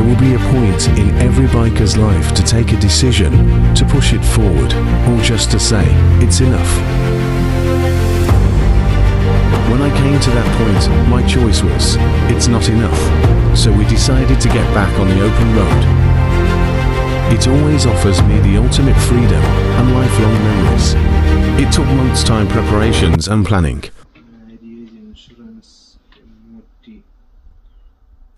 There will be a point in every biker's life to take a decision, to push it forward, or just to say, it's enough. When I came to that point, my choice was, it's not enough. So we decided to get back on the open road. It always offers me the ultimate freedom and lifelong memories. It took months' time preparations and planning.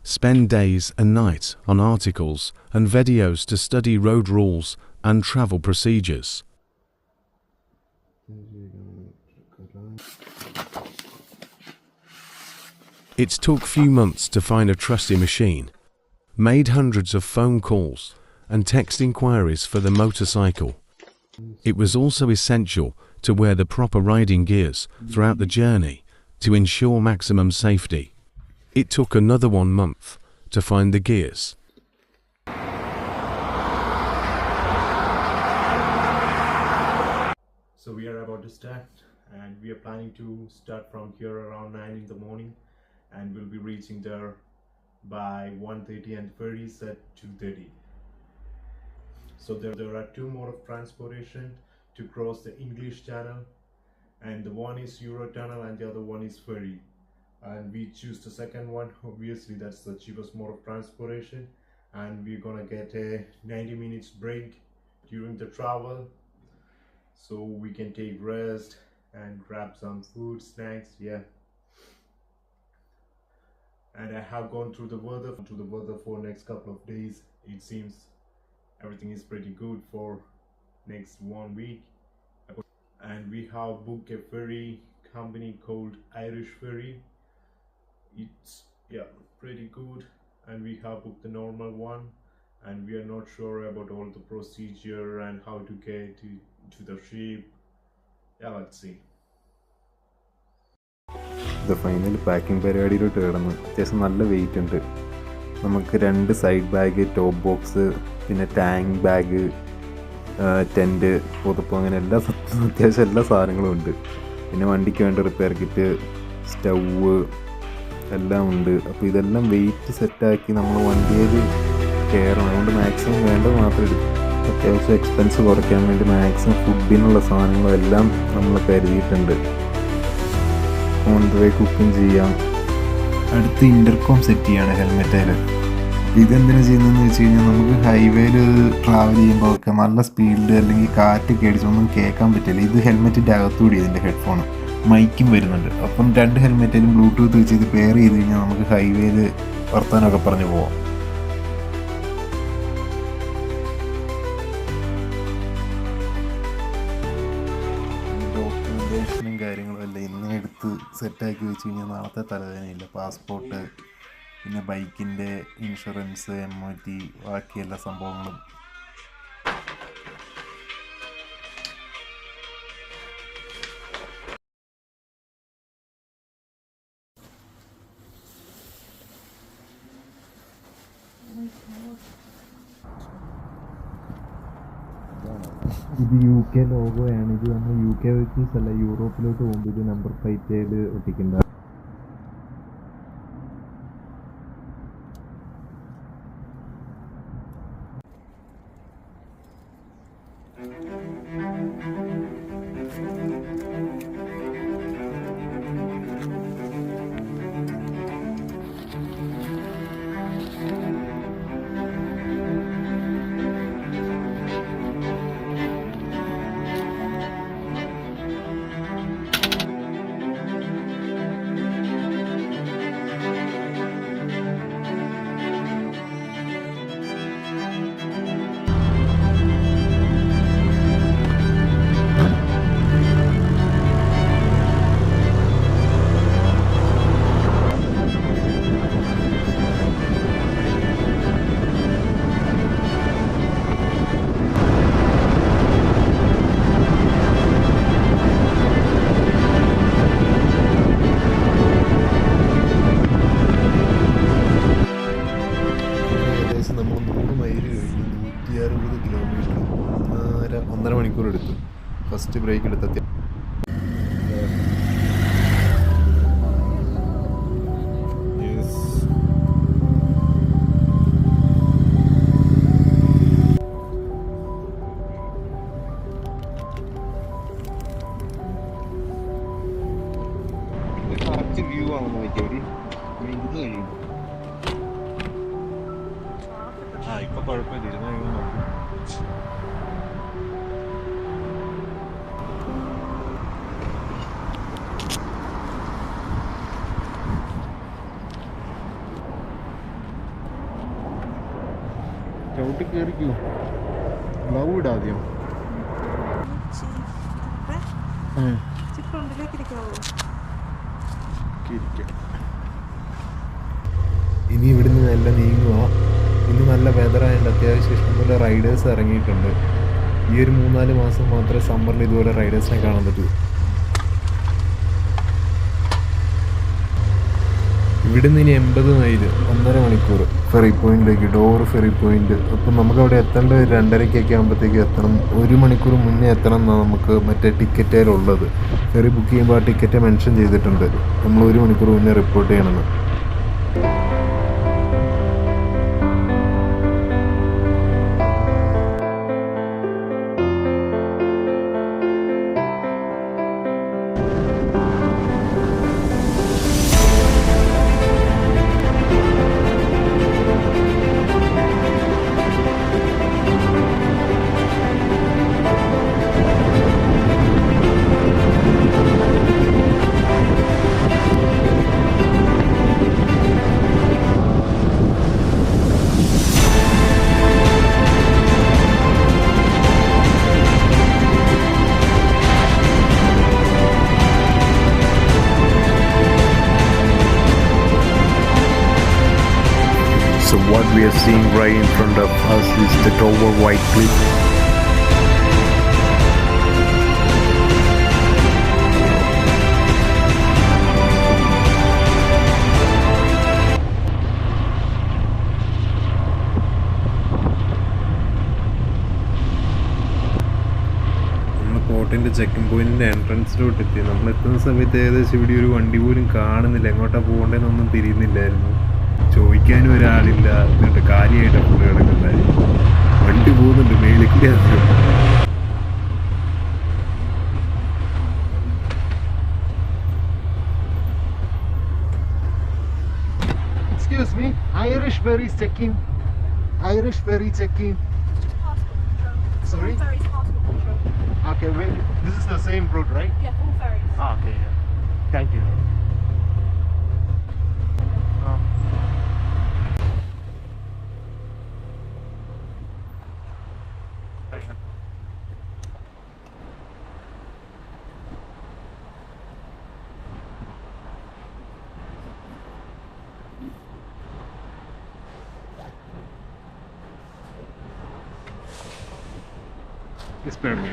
Spend days and nights on articles and videos to study road rules and travel procedures. It took few months to find a trusty machine, made hundreds of phone calls and text inquiries for the motorcycle. It was also essential to wear the proper riding gears throughout the journey to ensure maximum safety. It took another 1 month to find the gears. So we are about to start, and we are planning to start from here around 9 in the morning, and we'll be reaching there by 1:30 and ferries at 2:30. So there are two modes of transportation to cross the English Channel, and the one is Eurotunnel and the other one is ferry. And we choose the second one. Obviously that's the cheapest mode of transportation, and we're gonna get a 90 minutes break during the travel, so we can take rest and grab some food, snacks. Yeah. And I have gone through the weather for next couple of days. It seems everything is pretty good for next 1 week, and we have booked a ferry company called Irish Ferry. It's pretty good, and we have booked the normal one, and we are not sure about all the procedure and how to get to the ship. Let's see. ഇത് final packing പരിപാടിയിലോട്ട് കിടന്നു. അത്യാവശ്യം നല്ല wait ഉണ്ട്. നമുക്ക് 2 side bag, top box, പിന്നെ tank bag, tent, പുതപ്പ്, അങ്ങനെ അത്യാവശ്യം എല്ലാ സാധനങ്ങളും ഉണ്ട്. പിന്നെ വണ്ടിക്ക് വേണ്ട റിപ്പയർ കിറ്റ്, സ്റ്റൗവ് എല്ലാം ഉണ്ട്. അപ്പോൾ ഇതെല്ലാം വെയിറ്റ് സെറ്റാക്കി നമ്മൾ വണ്ടിയിൽ കയറണം. അതുകൊണ്ട് മാക്സിമം വേണ്ടത് മാത്രം എടുക്കും. അത്യാവശ്യം എക്സ്പെൻസ് കുറയ്ക്കാൻ വേണ്ടി മാക്സിമം ഫുഡിനുള്ള സാധനങ്ങളെല്ലാം നമ്മൾ കരുതിയിട്ടുണ്ട്. ഓൺ ദ വേ കുക്കിംഗ് ചെയ്യാം. അടുത്ത് ഇൻ്റർകോം സെറ്റ് ചെയ്യാണ് ഹെൽമെറ്റിൽ. ഇതെന്തിനാ ചെയ്യുന്നതെന്ന് വെച്ച് കഴിഞ്ഞാൽ നമുക്ക് ഹൈവേയിൽ ട്രാവൽ ചെയ്യുമ്പോൾ ഒക്കെ നല്ല സ്പീഡിൽ അല്ലെങ്കിൽ കാറ്റൊക്കെ അടിച്ചൊന്നും കേൾക്കാൻ പറ്റില്ല. ഇത് ഹെൽമെറ്റിൻ്റെ അകത്തുകൂടി ഇതിൻ്റെ ഹെഡ്ഫോൺ മൈക്കും വരുന്നുണ്ട്. അപ്പം 2 ഹെൽമെറ്റിലും ബ്ലൂടൂത്ത് വെച്ച് ഇത് പെയർ ചെയ്ത് കഴിഞ്ഞാൽ നമുക്ക് ഹൈവേയിൽ വർത്താനമൊക്കെ പറഞ്ഞു പോവാം. ഡോക്യുമെൻറ്റേഷനും കാര്യങ്ങളും എല്ലാം ഇന്നേ എടുത്ത് സെറ്റാക്കി വെച്ച് കഴിഞ്ഞാൽ നാളത്തെ തലവേദനയില്ല. പാസ്പോർട്ട്, പിന്നെ ബൈക്കിൻ്റെ ഇൻഷുറൻസ്, MOT, ബാക്കി എല്ലാ സംഭവങ്ങളും. ഇത് UK ലോഗോയാണ്. ഇത് നമ്മൾ UK വെഹിക്കിൾസ് അല്ല, യൂറോപ്പിലോട്ട് പോകുമ്പോൾ ഇത് നമ്പർ പ്ലേറ്റ് ഒട്ടിക്കേണ്ട. എടുത്തു. ഫസ്റ്റ് ബ്രേക്ക് എടുത്തെത്തി. ആ ഇപ്പൊ കുഴപ്പമില്ല, ഇരുന്ന് കഴിയുമ്പോൾ നോക്കും. ചവിട്ടി കയറിക്കൂ, ഗ്ലൗ ഇടാദ്യം. ഇനി ഇവിടുന്ന് നല്ല നീങ്ങുക. ഇന്ന് നല്ല വെതറായതുകൊണ്ട് അത്യാവശ്യം ഇഷ്ടംപോലെ റൈഡേഴ്സ് ഇറങ്ങിയിട്ടുണ്ട്. ഈ ഒരു 3-4 മാസം മാത്രമേ സമ്മറിൽ ഇതുപോലെ റൈഡേഴ്സിനെ കാണാൻ പറ്റൂ. ഇവിടുന്ന് ഇനി 80 മൈല് 1.5 മണിക്കൂർ ഫെറി പോയിന്റിലേക്ക്, ഡോർ ഫെറി പോയിന്റ്. അപ്പം നമുക്കവിടെ എത്തേണ്ടത് 2:30 ആകുമ്പോഴത്തേക്ക് എത്തണം. 1 മണിക്കൂർ മുന്നേ എത്തണം എന്നാണ് നമുക്ക് മറ്റേ ടിക്കറ്റിലുള്ളത്. ഫെറി ബുക്ക് ചെയ്യുമ്പോൾ ആ ടിക്കറ്റ് മെൻഷൻ ചെയ്തിട്ടുണ്ട്, നമ്മൾ 1 മണിക്കൂർ മുന്നേ റിപ്പോർട്ട് ചെയ്യണമെന്ന്. So what we are seeing right in front of us is the Dover White Cliff. കോട്ടൻ്റെ ചെക്കിംഗ് പോയിന്റിൻ്റെ എൻട്രൻസിലോട്ട് എത്തി. നമ്മൾ എത്തുന്ന സമയത്ത് ഏകദേശം ഇവിടെ ഒരു വണ്ടി പോലും കാണുന്നില്ല, എങ്ങോട്ടാണ് പോകേണ്ടതെന്നൊന്നും തിരിയുന്നില്ലായിരുന്നു. ചോദിക്കാനും ഒരാളില്ല, എന്നിട്ട് കാര്യമായിട്ടാണ് പുള്ളി കിടക്കുന്നത്. വണ്ടി പോകുന്നുണ്ട് മേലേക്ക്. Excuse me, Irish ferry checking. Irish ferry checking. Sorry? Ferries, passport control. Okay, wait. This is the same route, right? Yeah, all ferries. Ah, okay. Yeah. Thank you. Spare me.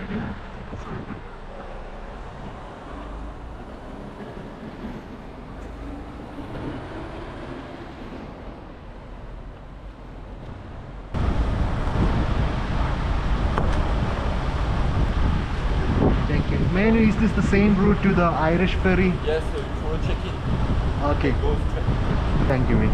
Thank you. Man, is this the same route to the Irish ferry? Yes, sir. For check-in. Okay. Go straight. Thank you, man.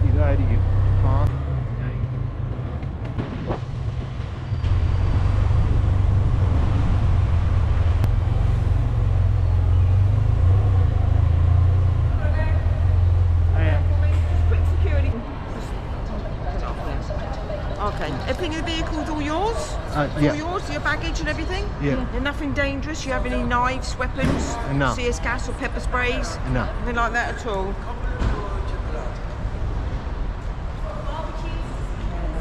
ഇതായിരിക്കും. Quick security. Okay. Everything in the vehicle's all yours? Yeah. All yours? Your baggage and everything? Yeah. And nothing dangerous? You have any knives, weapons? No. CS gas or pepper sprays? No. Nothing like that at all?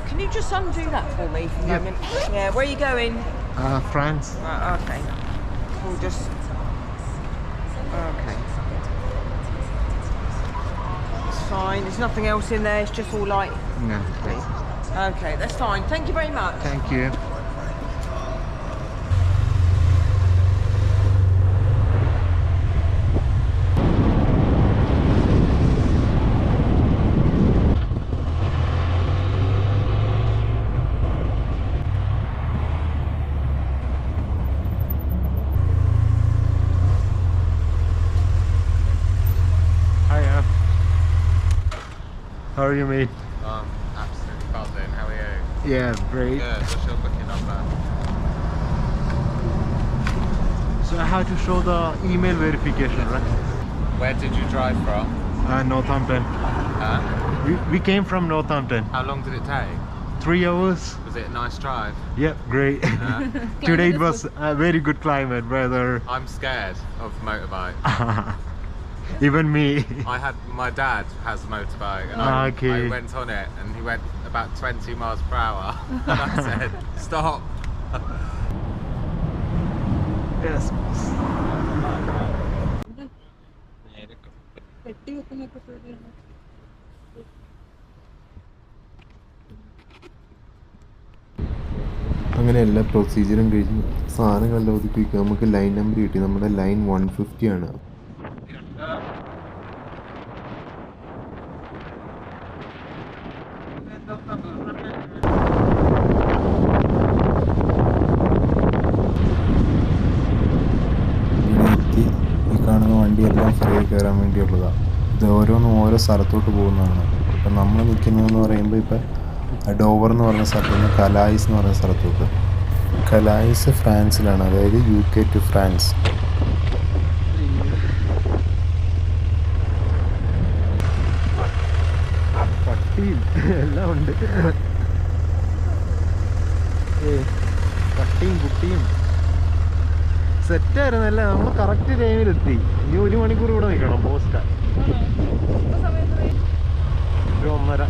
Can you just undo that for me for a Yeah. moment? Yeah, where are you going? France. Right, okay. We'll just... Okay. It's fine, there's nothing else in there, it's just all light. No. Okay, that's fine. Thank you very much. Thank you. How are you, mate? Absolutely buzzing. How are you? Yeah, great. Good. What's your booking number? So I have to show the email verification, right? Where did you drive from? Northampton. Huh? We came from Northampton. How long did it take? 3 hours. Was it a nice drive? Yep, great. Today it was a very good climate, weather. I'm scared of motorbike. Even me. My dad has a motorbike and Okay. I went on it and he went about 20 miles per hour and I said, stop. Yes. അങ്ങനെ എല്ലാ പ്രൊസീജിയറും കഴിഞ്ഞ് സാധനങ്ങളെല്ലാം ഒതുക്കി നമുക്ക് line number കിട്ടി. നമ്മുടെ line 150 ആണ്. ഈ കാണുന്ന വണ്ടിയെല്ലാം ഫ്രീ കയറാൻ വേണ്ടിയുള്ളതാണ്. ഇത് ഓരോന്നും ഓരോ സ്ഥലത്തോട്ട് പോകുന്നതാണ്. ഇപ്പം നമ്മൾ നിൽക്കുന്നതെന്ന് പറയുമ്പോൾ ഇപ്പം ഡോവർ എന്ന് പറയുന്ന സ്ഥലത്ത് നിന്ന് കലായിസ് എന്ന് പറയുന്ന സ്ഥലത്തോട്ട്. കലായിസ് ഫ്രാൻസിലാണ്, അതായത് UK ടു ഫ്രാൻസ്. പട്ടിയും എല്ലാം ഉണ്ട്. പട്ടിയും കുട്ടിയും സെറ്റായിരുന്നല്ലേ. നമ്മൾ കറക്റ്റ് ടൈമിലെത്തി. ഇനി 1 മണിക്കൂർ കൂടെ നിൽക്കണം. പോസ്റ്റ് 1:30.